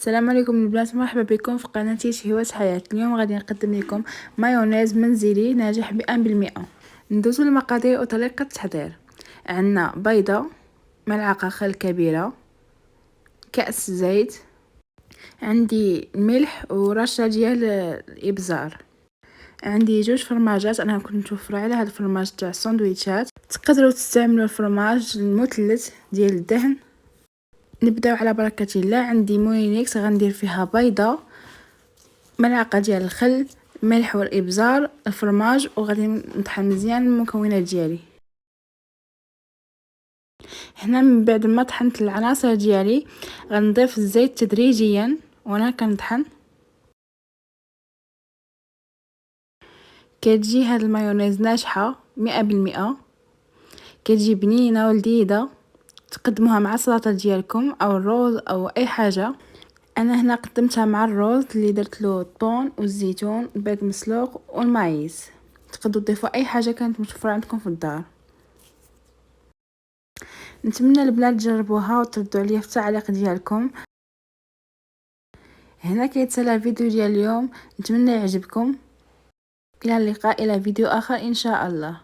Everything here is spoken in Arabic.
السلام عليكم البنات، مرحبا بكم في قناتي شهوات حياة. اليوم غادي نقدم لكم مايونيز منزلي ناجح ب100%. ندوزو المقادير وطريقة التحضير. عندنا بيضة، ملعقة خل كبيرة، كأس زيت، عندي الملح ورشة ديال الابزار، عندي 2 فرماجات. انا كنت متوفره على هذا الفرماج تاع الساندويتشات. تقدروا تستعملوا الفرماج المثلث ديال الدهن. نبداو على بركه الله. عندي مولينيكس غندير فيها بيضه، ملعقه ديال الخل، ملح والابزار، الفرماج، وغادي نطحن مزيان المكونات ديالي. هنا من بعد ما طحنت العناصر ديالي غنضيف الزيت تدريجيا وانا كنطحن. كتجي هاد المايونيز ناجحه 100%، كتجي بنينه ولذيذه. تقدموها مع السلطه ديالكم او الرز او اي حاجه. انا هنا قدمتها مع الرز اللي درت له الطون والزيتون، البيض مسلوق والمايز. تقدروا تضيفوا اي حاجه كانت متوفره عندكم في الدار. نتمنى البنات تجربوها وتردوا عليا في التعليق ديالكم. هنا كيتسالى الفيديو ديال اليوم، نتمنى يعجبكم. الى اللقاء، الى فيديو اخر ان شاء الله.